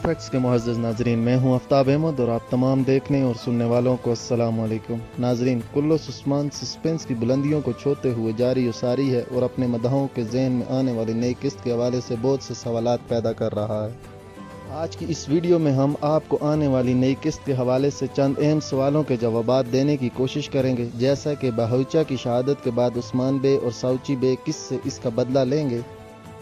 Facts के मुअज़्ज़ज़ नाज़रीन, मैं हूं आफ्ताब अहमद और आप तमाम देखने और सुनने वालों को अस्सलाम वालेकुम। नाज़रीन, कुल्लुस उस्मान सस्पेंस की बुलंदियों को छूते हुए जारी उसारी है और अपने मदाहों के ज़हन में आने वाली नई किस्त के हवाले से बहुत से सवालात पैदा कर रहा है। आज की इस वीडियो में हम आपको आने वाली नई किस्त के हवाले से चंद अहम सवालों के जवाबात देने की कोशिश करेंगे, जैसा कि बहूचा की शहादत के बाद उस्मान बे और साउची बे किससे इसका बदला लेंगे,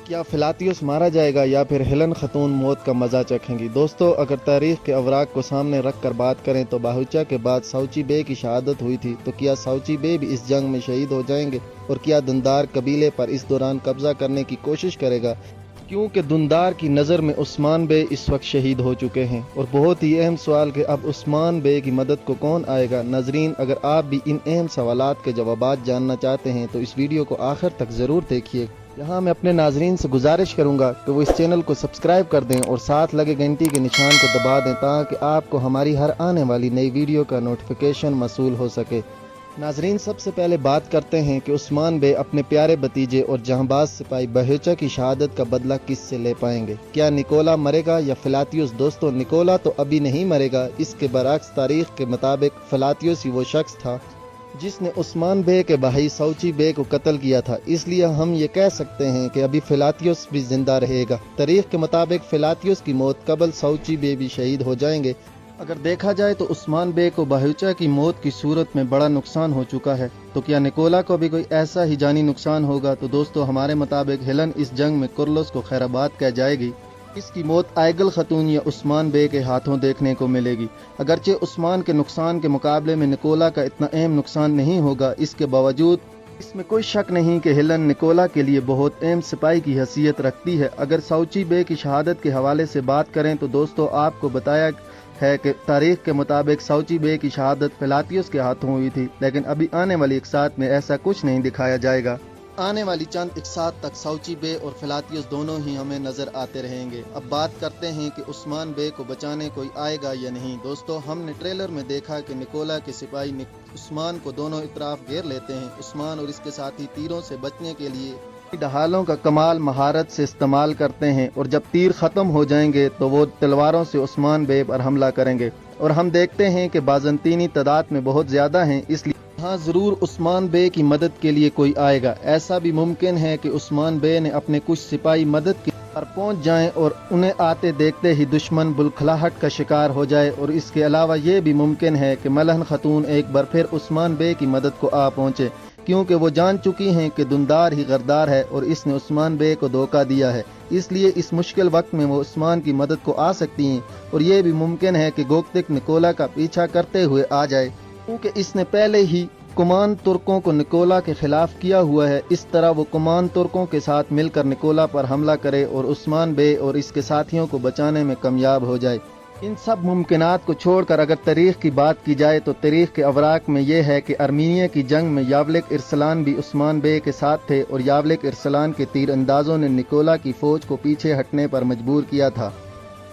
क्या फिलातियुस मारा जाएगा या फिर हेलन खतून मौत का मजा चखेंगी। दोस्तों, अगर तारीख के अवराक को सामने रख कर बात करें तो बहूचा के बाद साउची बे की शहादत हुई थी, तो क्या साउची बे भी इस जंग में शहीद हो जाएंगे और क्या दुंदार कबीले पर इस दौरान कब्जा करने की कोशिश करेगा, क्योंकि दुंदार की नज़र में उस्मान बे इस वक्त शहीद हो चुके हैं। और बहुत ही अहम सवाल कि अब उस्मान बे की मदद को कौन आएगा। नाजरीन, अगर आप भी इन अहम सवालात के जवाबात जानना चाहते हैं तो इस वीडियो को आखिर तक ज़रूर देखिए। यहाँ मैं अपने नाजरीन से गुजारिश करूँगा कि वो इस चैनल को सब्सक्राइब कर दें और साथ लगे घंटी के निशान को दबा दें ताकि आपको हमारी हर आने वाली नई वीडियो का नोटिफिकेशन मसूल हो सके। नाजरीन, सबसे पहले बात करते हैं कि उस्मान बे अपने प्यारे भतीजे और जहांबाज सिपाही बहूचा की शहादत का बदला किससे ले पाएंगे। क्या निकोला मरेगा या फिलातियुस। दोस्तों, निकोला तो अभी नहीं मरेगा। इसके बरअक्स तारीख के मुताबिक फिलातियुस ही वो शख्स था जिसने उस्मान बे के भाई साउची बे को कत्ल किया था, इसलिए हम ये कह सकते हैं कि अभी फिलातियुस भी जिंदा रहेगा। तारीख के मुताबिक फिलातियुस की मौत कबल साउची बे भी शहीद हो जाएंगे। अगर देखा जाए तो उस्मान बे को बहूचा की मौत की सूरत में बड़ा नुकसान हो चुका है, तो क्या निकोला को भी कोई ऐसा ही जानी नुकसान होगा। तो दोस्तों, हमारे मुताबिक हेलन इस जंग में कुर्लुस को खैराबाद कह जाएगी। इसकी मौत आयगल खतून या उस्मान बे के हाथों देखने को मिलेगी। अगरचे उस्मान के नुकसान के मुकाबले में निकोला का इतना अहम नुकसान नहीं होगा, इसके बावजूद इसमें कोई शक नहीं कि हेलन निकोला के लिए बहुत अहम सिपाही की हैसियत रखती है। अगर साउची बे की शहादत के हवाले से बात करें तो दोस्तों, आपको बताया है कि तारीख के मुताबिक साउची बे की शहादत फिलातियुस के हाथों हुई थी, लेकिन अभी आने वाली इकसात में ऐसा कुछ नहीं दिखाया जाएगा। आने वाली चंद इकसात तक साउची बे और फिलातियुस दोनों ही हमें नजर आते रहेंगे। अब बात करते हैं कि उस्मान बे को बचाने कोई आएगा या नहीं। दोस्तों, हमने ट्रेलर में देखा कि निकोला के सिपाही उस्मान को दोनों इतराफ घेर लेते हैं। उस्मान और इसके साथी तीरों से बचने के लिए ढालों का कमाल महारत से इस्तेमाल करते हैं और जब तीर खत्म हो जाएंगे तो वो तलवारों से उस्मान बे पर हमला करेंगे। और हम देखते हैं कि बाज़ंतीनी तादाद में बहुत ज्यादा हैं, इसलिए हाँ जरूर उस्मान बे की मदद के लिए कोई आएगा। ऐसा भी मुमकिन है कि उस्मान बे ने अपने कुछ सिपाही मदद के पर पहुंच जाएं और उन्हें आते देखते ही दुश्मन बुलखलाहट का शिकार हो जाए। और इसके अलावा ये भी मुमकिन है कि मलहन खतून एक बार फिर उस्मान बे की मदद को आ पहुंचे, क्योंकि वो जान चुकी हैं कि दुंदार ही गद्दार है और इसने उस्मान बे को धोखा दिया है। इसलिए इस मुश्किल वक्त में वो उस्मान की मदद को आ सकती हैं। और ये भी मुमकिन है कि गोक्तिक निकोला का पीछा करते हुए आ जाए, क्योंकि इसने पहले ही कुमान तुर्कों को निकोला के खिलाफ किया हुआ है। इस तरह वो कुमान तुर्कों के साथ मिलकर निकोला पर हमला करे और उस्मान बे और इसके साथियों को बचाने में कामयाब हो जाए। इन सब मुमकिनात को छोड़कर अगर तारीख की बात की जाए तो तारीख के अवराक में यह है कि अर्मीनिया की जंग में यावलिक इरसलान भी उस्मान बे के साथ थे और यावलिक इरसलान के तीर अंदाजों ने निकोला की फौज को पीछे हटने पर मजबूर किया था।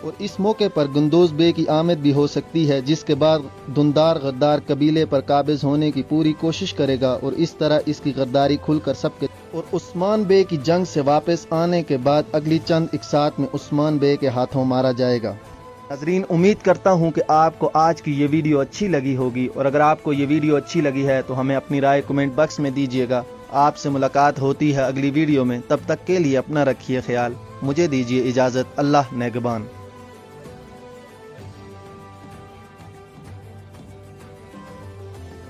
और इस मौके पर गुंदोज बे की आमद भी हो सकती है, जिसके बाद दुंदार गद्दार कबीले पर काबिज होने की पूरी कोशिश करेगा और इस तरह इसकी गद्दारी खुलकर सबके और उस्मान बे की जंग से वापस आने के बाद अगली चंद इकसात में उस्मान बे के हाथों मारा जाएगा। नाज़रीन, उम्मीद करता हूं कि आपको आज की ये वीडियो अच्छी लगी होगी और अगर आपको ये वीडियो अच्छी लगी है तो हमें अपनी राय कमेंट बॉक्स में दीजिएगा। आपसे मुलाकात होती है अगली वीडियो में, तब तक के लिए अपना रखिए ख्याल। मुझे दीजिए इजाज़त। अल्लाह नेगबान।